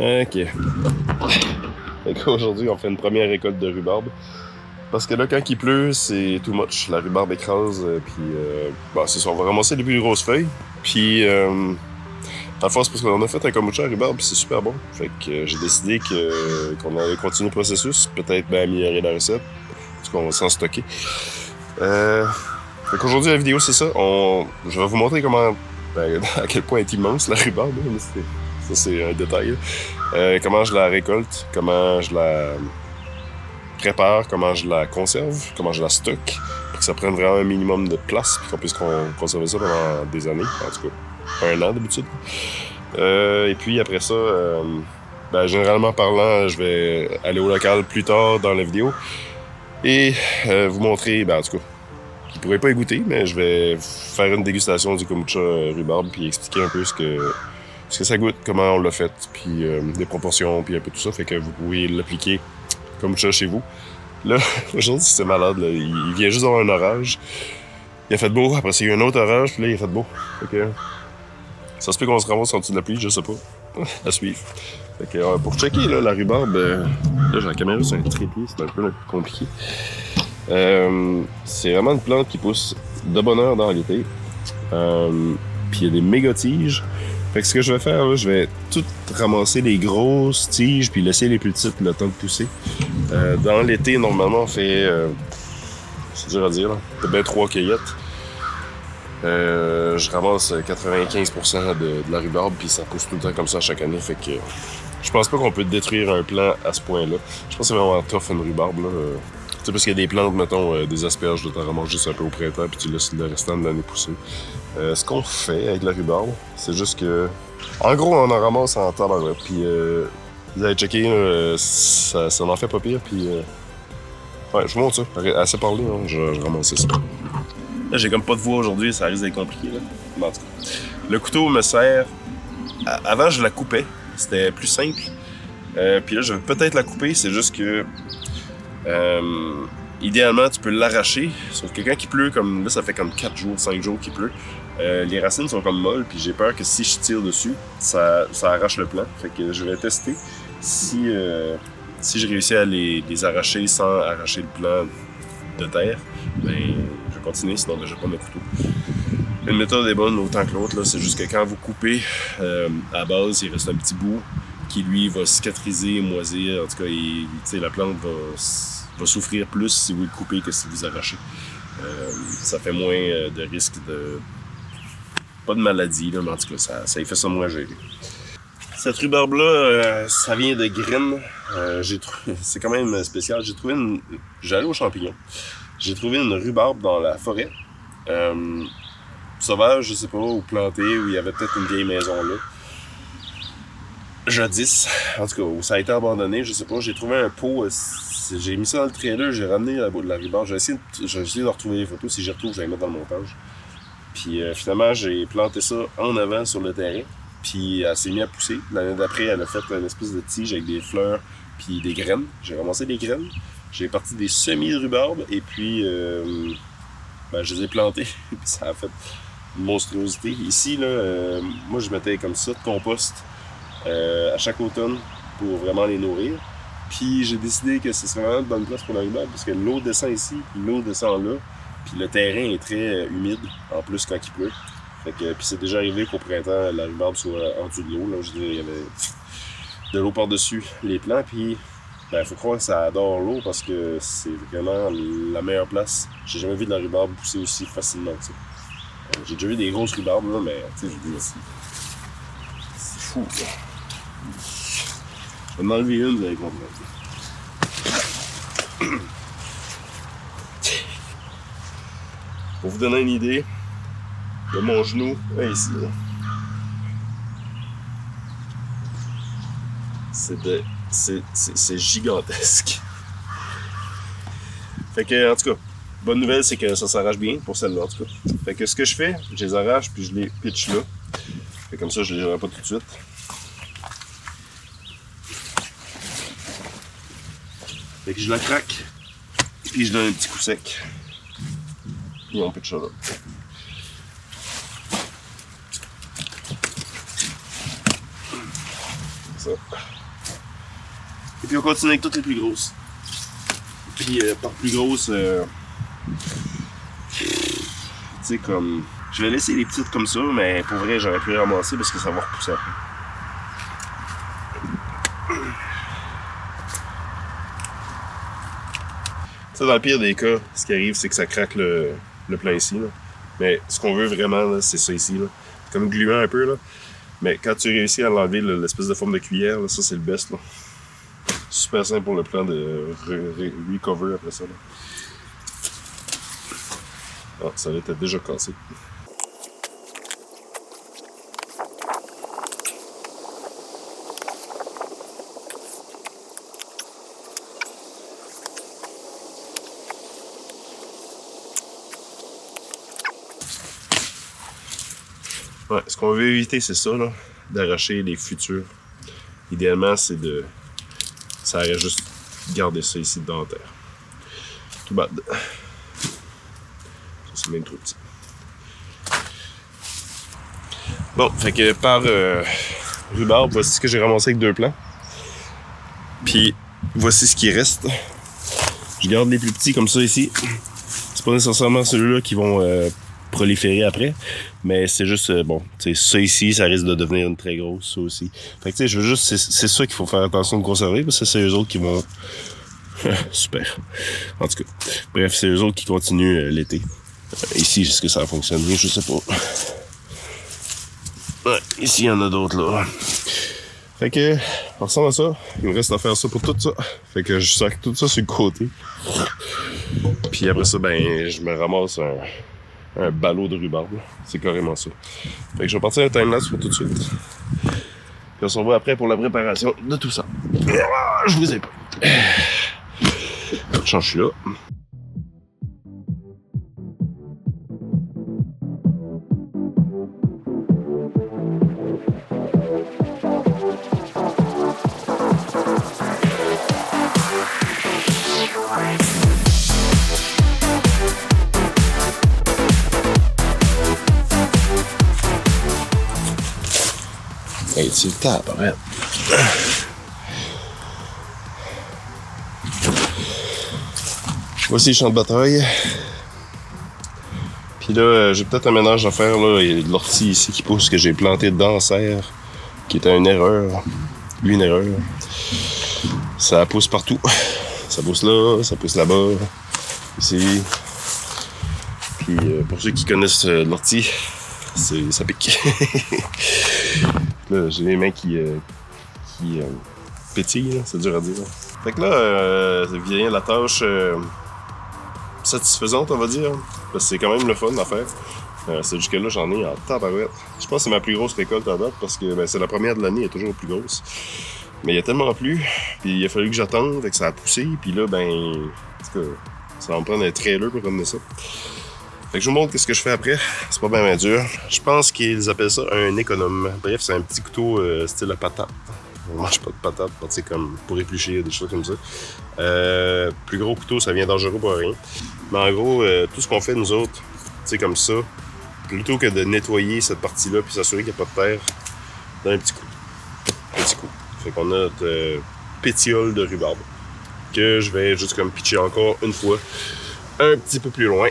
Ok. Aujourd'hui, on fait une première récolte de rhubarbe. Parce que là, quand il pleut, c'est too much. La rhubarbe écrase, puis c'est ça, on va ramasser les plus grosses feuilles. Puis, à force, parce qu'on a fait un kombucha à rhubarbe, puis c'est super bon. Fait que j'ai décidé qu'on allait continuer le processus, peut-être améliorer la recette, parce qu'on va s'en stocker. Fait qu'aujourd'hui, la vidéo, c'est ça. Je vais vous montrer comment, à quel point est immense la rhubarbe. Là, ça, c'est un détail. Comment je la récolte, comment je la prépare, comment je la conserve, comment je la stocke, pour que ça prenne vraiment un minimum de place, puis qu'on puisse conserver ça pendant des années, en tout cas, un an d'habitude. Et puis après ça, généralement parlant, je vais aller au local plus tard dans la vidéo et vous montrer, en tout cas, vous ne pourrez pas y goûter, mais je vais faire une dégustation du kombucha rhubarbe puis expliquer un peu ce que ça goûte, comment on l'a fait, puis des proportions, puis un peu tout ça, fait que vous pouvez l'appliquer kombucha chez vous. Là, aujourd'hui, c'est malade, là. Il vient juste d'avoir un orage. Il a fait beau, après il y a eu un autre orage, puis là, il a fait beau. Fait que ça se peut qu'on se ramasse en dessous de la pluie, je sais pas. À suivre. Fait que pour checker là, la rhubarbe, là j'ai la caméra sur un trépied, c'est un peu compliqué. C'est vraiment une plante qui pousse de bonne heure dans l'été. Puis il y a des méga tiges. Fait que ce que je vais faire, là, je vais tout ramasser les grosses tiges puis laisser les plus petites le temps de pousser. Dans l'été, normalement, on fait... c'est dur à dire, là. On fait bien 3 cueillettes. Je ramasse 95% de la rhubarbe puis ça pousse tout le temps comme ça chaque année. Fait que je pense pas qu'on peut détruire un plant à ce point-là. Je pense que c'est vraiment tough une rhubarbe, là. Tu sais, parce qu'il y a des plantes, mettons, des asperges, tu en ramasses juste un peu au printemps puis tu laisses le restant de l'année pousser. Ce qu'on fait avec la rhubarbe, c'est juste que... En gros, on en ramasse en tabac, puis vous allez checker, ça n'en fait pas pire, puis... Ouais, je vous montre ça. Assez parlé, hein, je ramasse ça. Là, j'ai comme pas de voix aujourd'hui, ça risque d'être compliqué, là. Mais en tout cas, le couteau me sert... Avant, je la coupais. C'était plus simple. Puis là, je vais peut-être la couper, c'est juste que... idéalement, tu peux l'arracher. Sauf que quand il pleut, comme là, ça fait comme 4 jours, 5 jours qu'il pleut, les racines sont comme molles, puis j'ai peur que si je tire dessus, ça arrache le plant. Fait que je vais tester si je réussis à les arracher sans arracher le plant de terre. Je vais continuer, sinon je vais pas mes couteaux. Une méthode est bonne autant que l'autre, c'est juste que quand vous coupez, à base, il reste un petit bout qui, lui, va cicatriser, moisir. En tout cas, la plante va souffrir plus si vous le coupez que si vous arrachez. Ça fait moins de risque de... Pas de maladie, là, mais en tout cas, ça y fait ça moins gérer. Cette rhubarbe-là, ça vient de graines. C'est quand même spécial. J'allais aux champignons. J'ai trouvé une rhubarbe dans la forêt. Sauvage, je sais pas, ou plantée, où il y avait peut-être une vieille maison là. Jadis, en tout cas, où ça a été abandonné, je sais pas. J'ai trouvé un pot, j'ai mis ça dans le trailer, j'ai ramené la rhubarbe. J'ai essayé de retrouver les photos. Si j'y retrouve, je vais les mettre dans le montage. Puis finalement, j'ai planté ça en avant sur le terrain. Puis elle s'est mise à pousser. L'année d'après, elle a fait une espèce de tige avec des fleurs puis des graines. J'ai ramassé des graines. J'ai parti des semis de rhubarbe et puis je les ai plantés. Puis ça a fait une monstruosité. Ici, là, moi je mettais comme ça de compost à chaque automne pour vraiment les nourrir. Puis j'ai décidé que ce serait vraiment une bonne place pour la rhubarbe parce que l'eau descend ici, puis l'eau descend là. Puis le terrain est très humide, en plus quand il pleut. Fait que, puis c'est déjà arrivé qu'au printemps, la rhubarbe soit en dessous de l'eau. Là, je dirais, il y avait de l'eau par-dessus les plants. Puis, faut croire que ça adore l'eau parce que c'est vraiment la meilleure place. J'ai jamais vu de la rhubarbe pousser aussi facilement. T'sais. J'ai déjà vu des grosses rhubarbes, là, mais tu sais, je dis aussi. C'est fou, ça. Je vais m'en enlever une, vous allez comprendre. Pour vous donner une idée de mon genou, ici, là. C'est gigantesque. Fait que, en tout cas, bonne nouvelle, c'est que ça s'arrache bien pour celle-là, en tout cas. Fait que ce que je fais, je les arrache puis je les pitch là. Fait comme ça, je les aurai pas tout de suite. Fait que je la craque puis je donne un petit coup sec. Et on pitch ça là. Ça. Et puis on continue avec toutes les plus grosses. Puis par plus grosses, tu sais comme... Je vais laisser les petites comme ça, mais pour vrai j'aurais pu les ramasser parce que ça va repousser après. Ça, dans le pire des cas, ce qui arrive, c'est que ça craque le plat ici. Là. Mais ce qu'on veut vraiment, là, c'est ça ici. Là. C'est comme gluant un peu. Là. Mais quand tu réussis à l'enlever, l'espèce de forme de cuillère, là, ça c'est le best. Là. Super simple pour le plan de recover après ça. Là. Ah, ça va être déjà cassé. Ouais, ce qu'on veut éviter, c'est ça, là, d'arracher les futurs. Idéalement, c'est de... Ça aurait juste garder ça ici dans la terre. Tout bad. Ça, c'est même trop petit. Bon, fait que par rhubarbe, voici ce que j'ai ramassé avec 2 plants. Puis, voici ce qui reste. Je garde les plus petits comme ça ici. C'est pas nécessairement ceux-là qui vont proliférer après, mais c'est juste, bon, tu sais, ça ici, ça risque de devenir une très grosse, ça aussi. Fait que, tu sais, je veux juste, c'est ça qu'il faut faire attention de conserver, parce que c'est eux autres qui vont... Super. En tout cas, bref, c'est eux autres qui continuent l'été. Ici, est-ce que ça a fonctionné? Je sais pas. Ouais, ici, il y en a d'autres, là. Fait que, on ressemble à ça. Il me reste à faire ça pour tout ça. Fait que je sac tout ça sur le côté. Puis après ça, ben, je me ramasse un ballot de rhubarbe. C'est carrément ça. Fait que je vais partir un timelapse pour tout de suite. Puis on se revoit après pour la préparation de tout ça. Je vous ai pas. Je suis là. Hey, tu le tapes, arrête. Voici le champ de bataille. Puis là, j'ai peut-être un ménage à faire. Là. Il y a de l'ortie ici qui pousse que j'ai planté dedans en serre, qui était une erreur. Une erreur. Ça pousse partout. Ça pousse là, ça pousse là-bas, ici. Puis pour ceux qui connaissent l'ortie, ça pique. Là, j'ai les mains qui pétillent, c'est dur à dire. Là. Fait que là, ça vient la tâche satisfaisante, on va dire. Parce que c'est quand même le fun à faire. C'est jusque-là, j'en ai en tabarouette. Je pense que c'est ma plus grosse récolte à date parce que ben, c'est la première de l'année, elle est toujours plus grosse. Mais il y a tellement plu, puis il a fallu que j'attende, fait que ça a poussé, puis là, ben, en tout cas, ça va me prendre un trailer pour ramener ça. Fait que je vous montre ce que je fais après. C'est pas bien dur. Je pense qu'ils appellent ça un économe. Bref, c'est un petit couteau style à patate. On mange pas de patate, c'est comme pour éplucher, des choses comme ça. Plus gros couteau, ça vient dangereux pour rien. Mais en gros, tout ce qu'on fait nous autres, tu sais, comme ça, plutôt que de nettoyer cette partie-là puis s'assurer qu'il n'y a pas de terre, dans un petit coup. Un petit coup. Fait qu'on a notre pétiole de rhubarbe que je vais juste comme pitcher encore une fois un petit peu plus loin.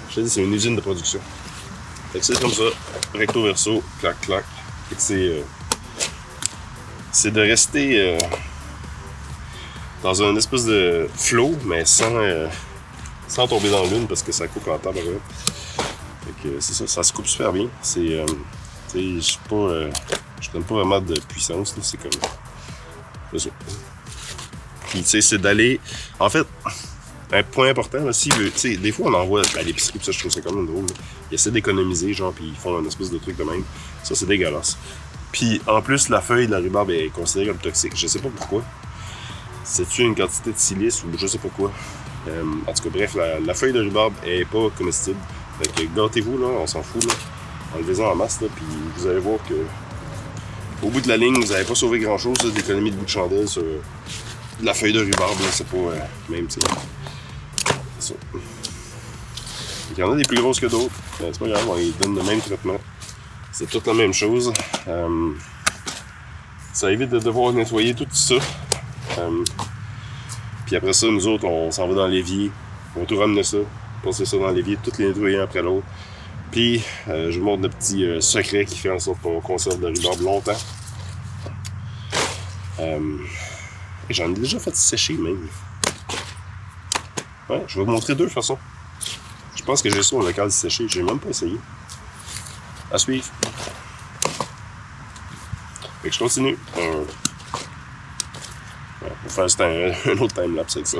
Je te dis, c'est une usine de production. Fait que c'est comme ça, recto verso, clac clac. Fait que c'est de rester dans un espèce de flow, mais sans tomber dans l'une parce que ça coupe en temps. Fait que c'est ça, ça se coupe super bien. C'est, tu sais, je donne pas vraiment de puissance, là, c'est comme... C'est ça. Puis, tu sais, c'est d'aller... En fait, un point important, là, tu sais, des fois, on en voit à l'épicerie, pis ça, je trouve ça quand même drôle. Là. Ils essaient d'économiser, genre, puis ils font un espèce de truc de même. Ça, c'est dégueulasse. Puis, en plus, la feuille de la rhubarbe est considérée comme toxique. Je sais pas pourquoi. C'est-tu une quantité de silice ou je sais pas quoi. En tout cas, bref, la feuille de rhubarbe est pas comestible. Fait que gâtez-vous, là, on s'en fout, là. Enlevez-en en masse, là, puis vous allez voir que... Au bout de la ligne, vous n'avez pas sauvé grand-chose d'économie de bout de chandelle sur la feuille de rhubarbe, là, c'est pas même, tu sais. C'est ça. Il y en a des plus grosses que d'autres. C'est pas grave, on les donne le même traitement. C'est toute la même chose. Ça évite de devoir nettoyer tout ça. Puis après ça, nous autres, on s'en va dans l'évier. On va tout ramener ça, passer ça dans l'évier, toutes les nettoyer un après l'autre. Puis, je vous montre le petit secret qui fait en sorte qu'on conserve le rhubarbe longtemps. J'en ai déjà fait sécher même. Ouais, je vais vous montrer deux façons. Je pense que j'ai ça au local séché. J'ai même pas essayé. À suivre. Fait que je continue. On va faire un autre time-lapse avec ça.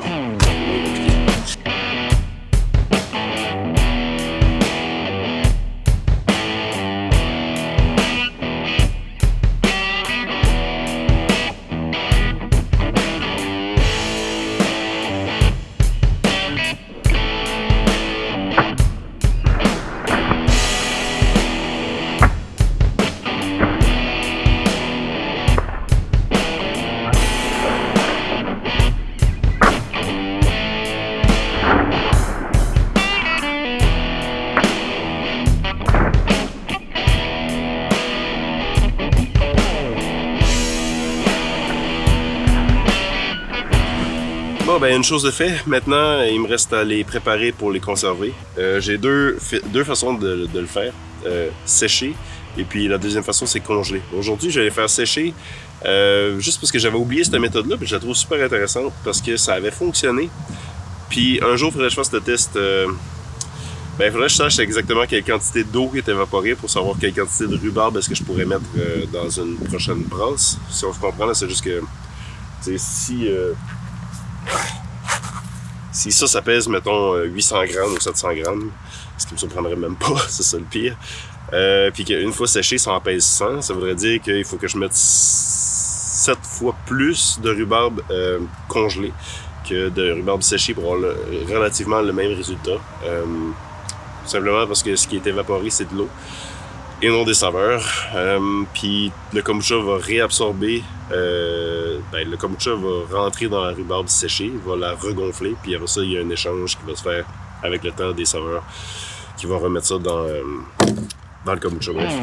Bon, ben une chose de fait, maintenant il me reste à les préparer pour les conserver. J'ai deux façons de le faire, sécher, et puis la deuxième façon c'est congeler. Aujourd'hui je vais les faire sécher, juste parce que j'avais oublié cette méthode-là, puis je la trouve super intéressante parce que ça avait fonctionné. Puis un jour il faudrait que je fasse le test, il faudrait que je sache exactement quelle quantité d'eau est évaporée pour savoir quelle quantité de rhubarbe est-ce que je pourrais mettre dans une prochaine brasse. Si on se comprend, là, c'est juste que si ça pèse, mettons, 800 grammes ou 700 grammes, ce qui me surprendrait même pas, c'est ça le pire, puis qu'une fois séché, ça en pèse 100, ça voudrait dire qu'il faut que je mette 7 fois plus de rhubarbe congelé que de rhubarbe séché pour avoir relativement le même résultat. Tout simplement parce que ce qui est évaporé, c'est de l'eau et non des saveurs. Puis le kombucha va réabsorber, le kombucha va rentrer dans la rhubarbe séchée, va la regonfler, puis après ça, il y a un échange qui va se faire avec le temps des saveurs qui va remettre ça dans le kombucha. Bref.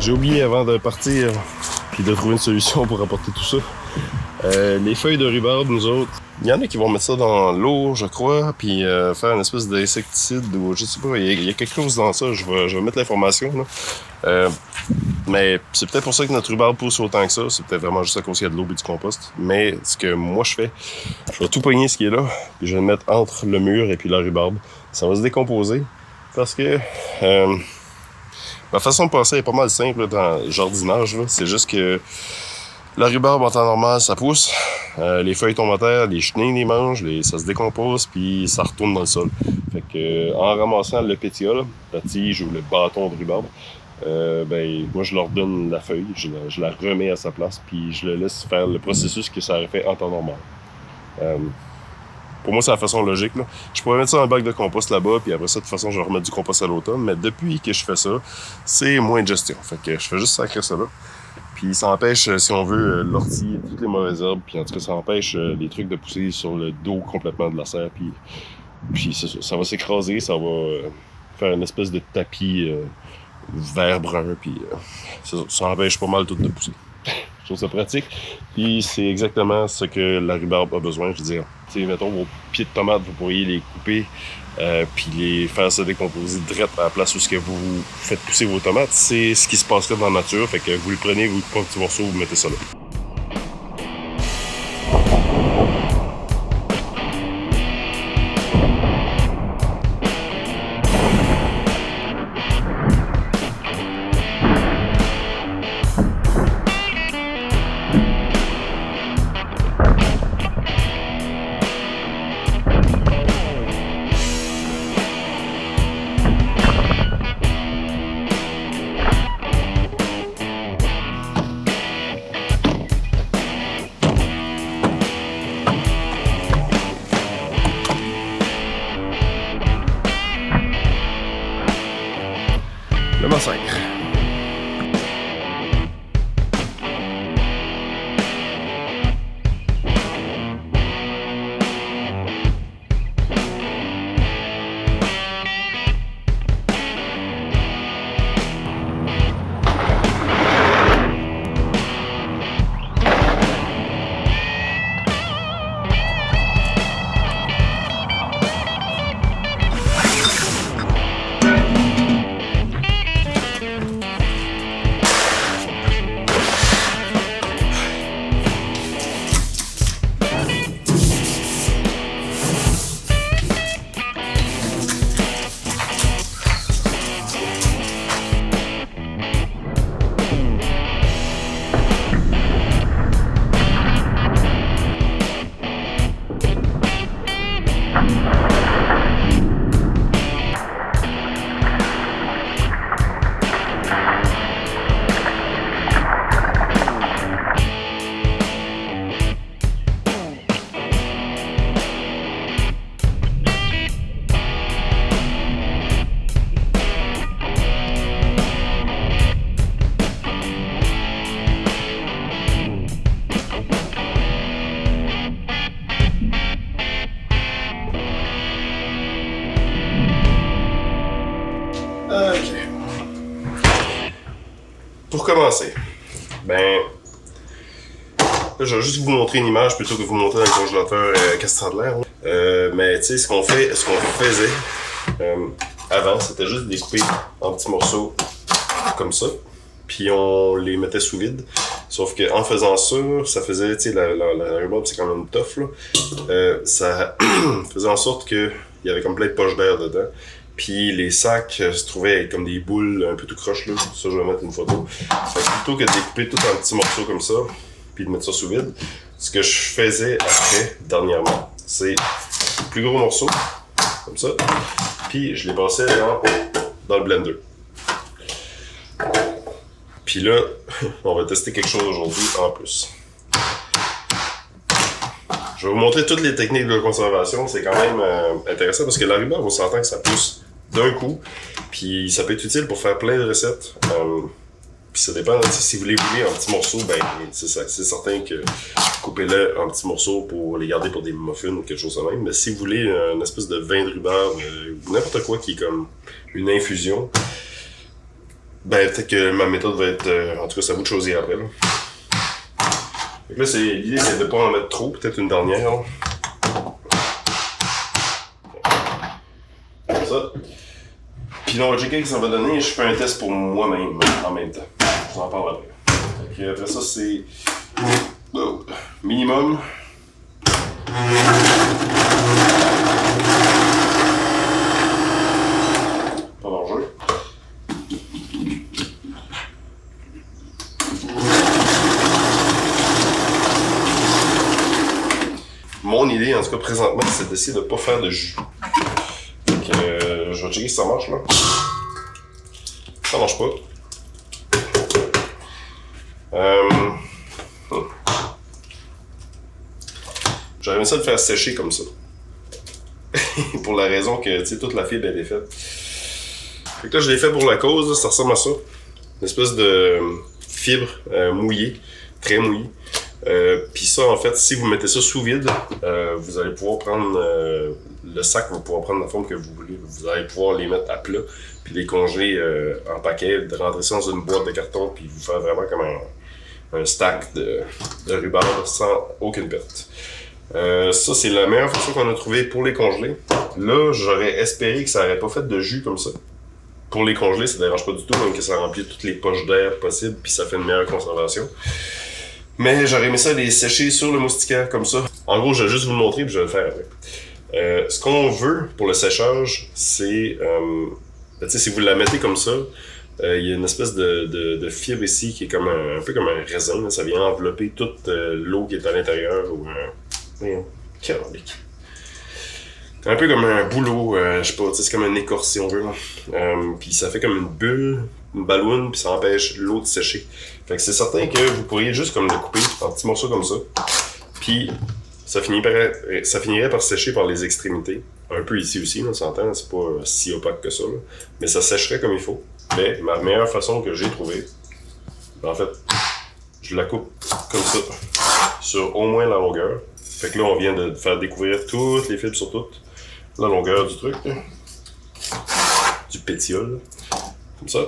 J'ai oublié avant de partir puis de trouver une solution pour apporter tout ça. Les feuilles de rhubarbe, nous autres, il y en a qui vont mettre ça dans l'eau, je crois, puis faire une espèce d'insecticide ou je sais pas, il y a quelque chose dans ça, je vais mettre l'information là. Mais c'est peut-être pour ça que notre rhubarbe pousse autant que ça, c'est peut-être vraiment juste à cause qu'il y a de l'eau et du compost. Mais ce que moi je fais, je vais tout pogner ce qui est là, puis je vais le mettre entre le mur et puis la rhubarbe. Ça va se décomposer parce que ma façon de penser est pas mal simple là, dans le jardinage. C'est juste que la rhubarbe en temps normal, ça pousse, les feuilles tombent à terre, les chenilles les mangent, ça se décompose, puis ça retourne dans le sol. Fait que en ramassant le pétia, là, la tige ou le bâton de rhubarbe, moi je leur donne la feuille, je la remets à sa place, puis je le laisse faire le processus que ça aurait fait en temps normal. Pour moi, c'est la façon logique, là. Je pourrais mettre ça dans un bac de compost là-bas, puis après ça, de toute façon, je vais remettre du compost à l'automne. Mais depuis que je fais ça, c'est moins de gestion. Fait que je fais juste sacrer ça là. Puis ça empêche, si on veut, l'ortie, toutes les mauvaises herbes. Puis en tout cas, ça empêche les trucs de pousser sur le dos complètement de la serre. Puis ça va s'écraser, ça va faire une espèce de tapis vert-brun. Puis ça empêche pas mal tout de pousser. Je trouve ça pratique. Puis c'est exactement ce que la rhubarbe a besoin. Je veux dire, tu sais, mettons vos pieds de tomates, vous pourriez les couper puis les faire se décomposer direct à la place où ce que vous faites pousser vos tomates. C'est ce qui se passerait dans la nature. Fait que vous le prenez, vous coupez un petit morceau, vous mettez ça là. scène. Pour commencer, là, je vais juste vous montrer une image plutôt que vous montrer dans le congélateur Castradler. Mais tu sais, ce qu'on faisait avant, c'était juste découper en petits morceaux comme ça, puis on les mettait sous vide. Sauf qu'en faisant ça, ça faisait, tu sais, la rhubarbe c'est quand même tough là. Ça faisait en sorte qu'il y avait comme plein de poches d'air dedans. Puis les sacs se trouvaient comme des boules un peu tout croche là. Ça, je vais mettre une photo. Fait que plutôt que de découper tout en petits morceaux comme ça, puis de mettre ça sous vide, ce que je faisais après, dernièrement, c'est plus gros morceaux, comme ça, puis je les passais dans le blender. Puis là, on va tester quelque chose aujourd'hui en plus. Je vais vous montrer toutes les techniques de conservation, c'est quand même intéressant parce que la rhubarbe, on s'entend que ça pousse d'un coup, puis ça peut être utile pour faire plein de recettes. Puis ça dépend, si vous les voulez en petits morceaux, ben c'est certain que coupez-le en petits morceaux pour les garder pour des muffins ou quelque chose de même. Mais si vous voulez une espèce de vin de rhubarbe, ou n'importe quoi qui est comme une infusion, ben peut-être que ma méthode va être, en tout cas ça vous de choisir après. Là. Donc là, l'idée c'est de ne pas en mettre trop, peut-être une dernière. Là. Comme ça. Puis là, on va checker que ça va donner. Je fais un test pour moi-même en même temps. Je vous en parle après. Après ça, c'est minimum. Pas d'enjeu. Mon idée, en tout cas présentement, c'est d'essayer de ne pas faire de jus. Je vais checker si ça marche là. Ça marche pas. J'aurais aimé ça le faire sécher comme ça. Pour la raison que, tu sais, toute la fibre elle est faite. Fait que là, je l'ai fait pour la cause, là, ça ressemble à ça. Une espèce de fibre mouillée, très mouillée. Puis ça, en fait, si vous mettez ça sous vide, vous allez pouvoir prendre le sac, va pouvoir prendre la forme que vous voulez. Vous allez pouvoir les mettre à plat, puis les congeler en paquet, de rentrer ça dans une boîte de carton, puis vous faire vraiment comme un stack de rhubarbe sans aucune perte. Ça, c'est la meilleure façon qu'on a trouvée pour les congeler. Là, j'aurais espéré que ça n'aurait pas fait de jus comme ça. Pour les congeler, ça ne dérange pas du tout, même que ça remplit toutes les poches d'air possibles, puis ça fait une meilleure conservation. Mais j'aurais aimé ça les sécher sur le moustiquaire comme ça. En gros, je vais juste vous le montrer puis je vais le faire après. Ce qu'on veut pour le séchage, c'est... tu sais, si vous la mettez comme ça, il y a une espèce de fibre ici qui est comme un peu comme un raisin. Là. Ça vient envelopper toute l'eau qui est à l'intérieur. Ou calique. Un peu comme un boulot, je sais pas, c'est comme un écorce si on veut. Puis ça fait comme une bulle, une balloune, puis ça empêche l'eau de sécher. Fait que c'est certain que vous pourriez juste comme le couper en petits morceaux comme ça. Puis ça finirait par sécher par les extrémités. Un peu ici aussi, on s'entend, c'est pas si opaque que ça. Là. Mais ça sécherait comme il faut. Mais ma meilleure façon que j'ai trouvée, en fait, je la coupe comme ça, sur au moins la longueur. Fait que là, on vient de faire découvrir toutes les fibres sur toute la longueur du truc, là. Du pétiole, comme ça.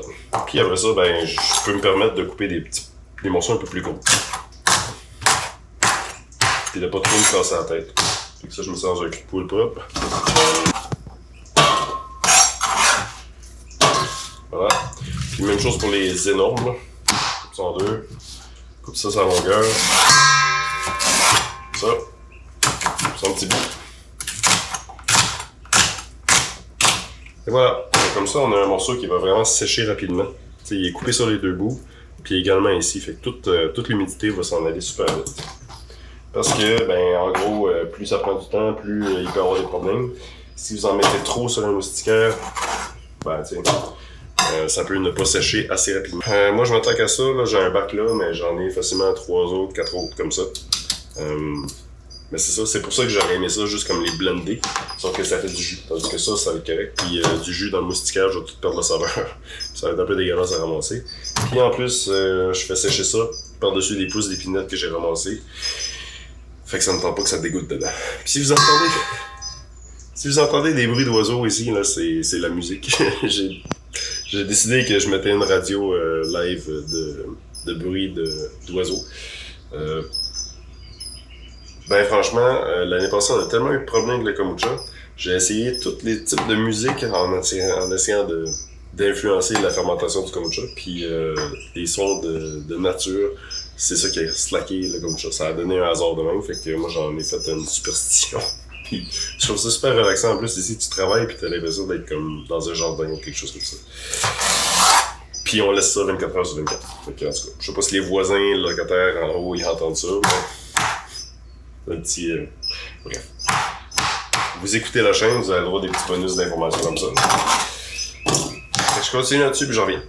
Puis après ça, ben, je peux me permettre de couper des morceaux un peu plus gros. Puis de pas trop me casser la tête. Fait que ça, je me sers dans un cul de poule propre. Voilà. Puis même chose pour les énormes, là. Coupe ça en deux. Coupe ça sa longueur. Ça. Coupe ça en petit bout. Et voilà. Et comme ça, on a un morceau qui va vraiment sécher rapidement. T'sais, il est coupé sur les deux bouts. Puis également ici. Fait que toute l'humidité va s'en aller super vite. Parce que, ben, en gros, plus ça prend du temps, plus il peut y avoir des problèmes. Si vous en mettez trop sur un moustiquaire, ben, tu sais, ça peut ne pas sécher assez rapidement. Moi, je m'attaque à ça, là, j'ai un bac là, mais j'en ai facilement 3 autres, 4 autres comme ça. Mais c'est ça, c'est pour ça que j'aurais aimé ça, juste comme les blender, sauf que ça fait du jus. Tandis que ça va être correct. Puis du jus dans le moustiquaire, je vais tout perdre la saveur. Ça va être un peu dégueulasse à ramasser. Puis en plus, je fais sécher ça par-dessus les pousses d'épinettes que j'ai ramassées. Fait que ça ne tente pas que ça dégoûte dedans. Puis si vous entendez des bruits d'oiseaux ici, là, c'est la musique. J'ai décidé que je mettais une radio live de bruit d'oiseaux. Ben franchement, l'année passée, on a tellement eu de problèmes avec le kombucha. J'ai essayé tous les types de musique en essayant d'influencer la fermentation du kombucha. Puis les sons de nature, c'est ça qui a slacké le kombucha. Ça a donné un hasard de même, fait que moi j'en ai fait une superstition. Puis je trouve ça super relaxant. En plus, ici tu travailles puis t'as l'impression d'être comme dans un jardin ou quelque chose comme ça. Puis on laisse ça 24 heures sur 24. Fait que, en tout cas, je sais pas si les voisins, les locataires en haut, ils entendent ça, mais un petit... bref. Vous écoutez la chaîne, vous avez le droit à des petits bonus d'informations comme ça. Fait que je continue là-dessus puis j'en reviens.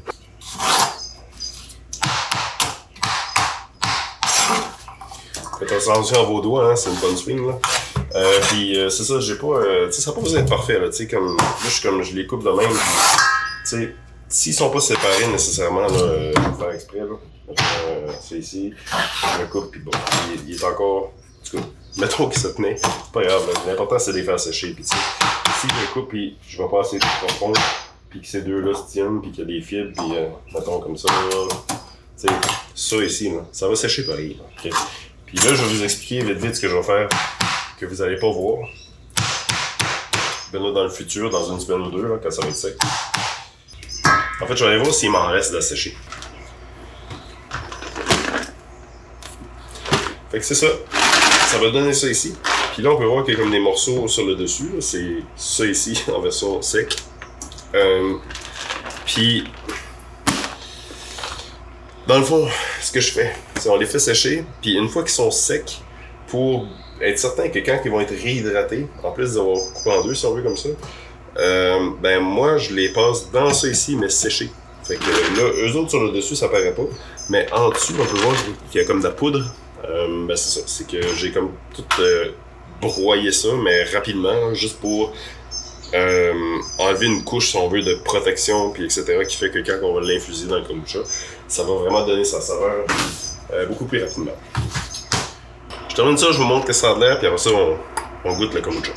Faites attention à vos doigts, hein, c'est une bonne swing là. Puis c'est ça, j'ai pas... tu sais, ça n'a pas besoin d'être parfait là, tu sais, comme... Moi, je les coupe de même, tu sais... S'ils sont pas séparés nécessairement, là, je vais faire exprès, là. C'est ici, je le coupe, puis bon, il est encore... En tout cas, mettons qu'il se tenait, c'est pas grave, là. L'important c'est de les faire sécher, puis tu sais, si je le coupe, puis je vais passer tout profond, puis que ces deux-là se tiennent, puis qu'il y a des fibres, puis mettons comme ça, là, tu sais, ça ici, là, ça va sécher pareil, okay? Puis là, je vais vous expliquer vite vite ce que je vais faire, que vous allez pas voir. Ben là, dans le futur, dans une semaine ou deux, là, quand ça va être sec. En fait, je vais aller voir s'il m'en reste à sécher. Fait que c'est ça. Ça va donner ça ici. Puis là, on peut voir qu'il y a comme des morceaux sur le dessus. C'est ça ici, en version sec. Puis, dans le fond, ce que je fais, c'est on les fait sécher. Puis une fois qu'ils sont secs, pour être certain que quand ils vont être réhydratés, en plus d'avoir coupé en deux, si on veut comme ça, ben moi je les passe dans ça ici mais séchés. Fait que là, eux autres sur le dessus ça paraît pas, mais en dessous on peut voir qu'il y a comme de la poudre. Ben c'est ça, c'est que j'ai comme tout broyé ça, mais rapidement, juste pour enlever une couche si on veut de protection puis etc. qui fait que quand on va l'infuser dans le kombucha, ça va vraiment donner sa saveur beaucoup plus rapidement. Je termine ça, je vous montre que ça a de l'air, puis après ça on goûte le kombucha.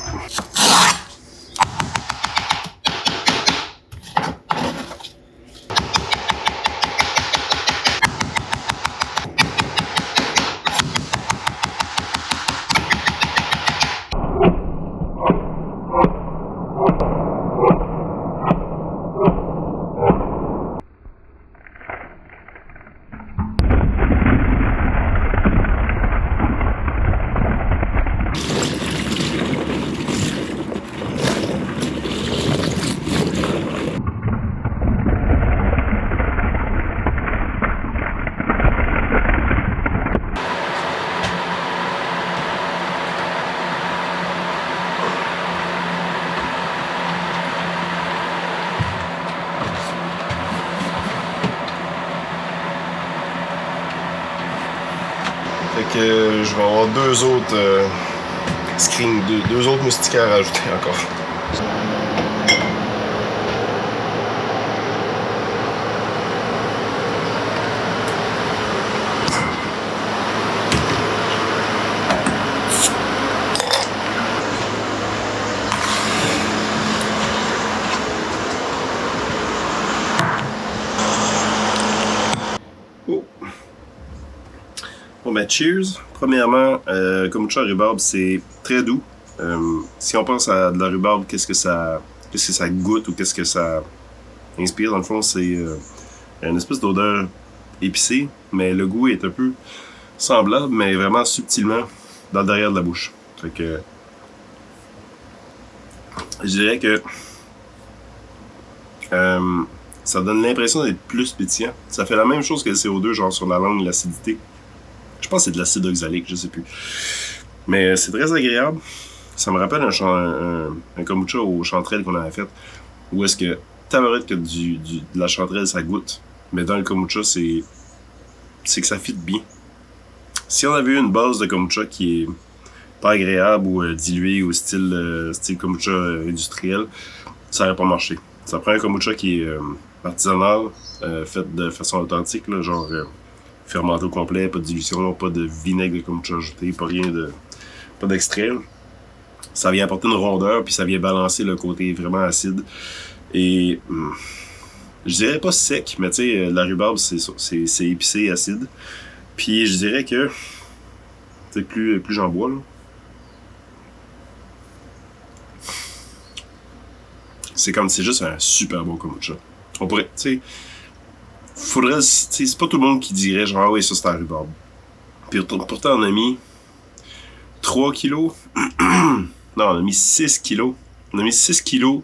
Fait que je vais avoir deux autres deux autres moustiquaires à ajouter encore. Ben, cheers. Premièrement, kombucha à rhubarbe, c'est très doux. Si on pense à de la rhubarbe, qu'est-ce que ça goûte ou qu'est-ce que ça inspire, dans le fond, c'est une espèce d'odeur épicée, mais le goût est un peu semblable, mais vraiment subtilement dans le derrière de la bouche. Fait que je dirais que ça donne l'impression d'être plus pétillant. Ça fait la même chose que le CO2, genre sur la langue, l'acidité. Je pense que c'est de l'acide oxalique, je sais plus. Mais c'est très agréable. Ça me rappelle un kombucha aux chanterelles qu'on avait fait, où est-ce que tabarette que de la chanterelle, ça goûte. Mais dans le kombucha, c'est que ça fit bien. Si on avait eu une base de kombucha qui est pas agréable ou diluée au style kombucha industriel, ça n'aurait pas marché. Ça prend un kombucha qui est artisanal, fait de façon authentique, là, genre fermenté au complet, pas de dilution, pas de vinaigre de kombucha ajouté, pas d'extrait. Ça vient apporter une rondeur, puis ça vient balancer le côté vraiment acide. Et je dirais pas sec, mais tu sais, la rhubarbe, c'est épicé, acide. Puis je dirais que, tu sais, plus j'en bois, là, c'est juste un super bon kombucha. On pourrait, tu sais, faudrait, tu sais, c'est pas tout le monde qui dirait genre, ah oui, ça c'est la rhubarbe. Puis pourtant, on a mis 3 kilos. Non, on a mis 6 kilos. On a mis 6 kilos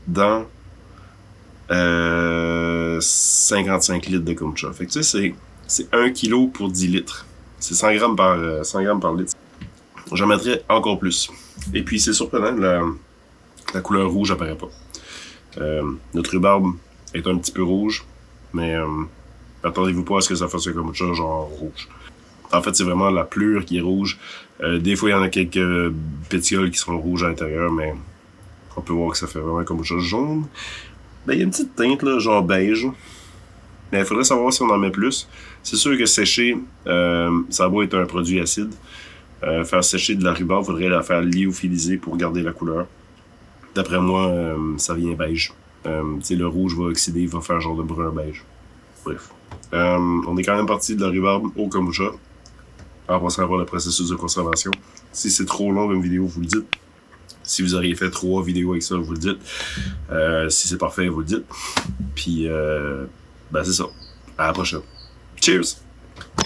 dans 55 litres de kombucha. Fait que tu sais, c'est 1 kilo pour 10 litres. C'est 100 grammes par litre. J'en mettrais encore plus. Et puis c'est surprenant, la couleur rouge apparaît pas. Notre rhubarbe est un petit peu rouge, mais attendez-vous pas à ce que ça fasse un kombucha genre rouge. En fait, c'est vraiment la pleure qui est rouge. Des fois, il y en a quelques pétioles qui sont rouges à l'intérieur, mais on peut voir que ça fait vraiment un kombucha jaune. Ben, il y a une petite teinte, là, genre beige. Mais il faudrait savoir si on en met plus. C'est sûr que sécher, ça va être un produit acide. Faire sécher de la rhubarbe, il faudrait la faire lyophiliser pour garder la couleur. D'après moi, ça vient beige. Le rouge va oxyder, il va faire un genre de brun beige. Bref. On est quand même parti de la rhubarbe au kombucha. En passant à voir le processus de conservation. Si c'est trop long une vidéo, vous le dites. Si vous auriez fait 3 vidéos avec ça, vous le dites. Si c'est parfait, vous le dites. Puis, ben c'est ça. À la prochaine. Cheers!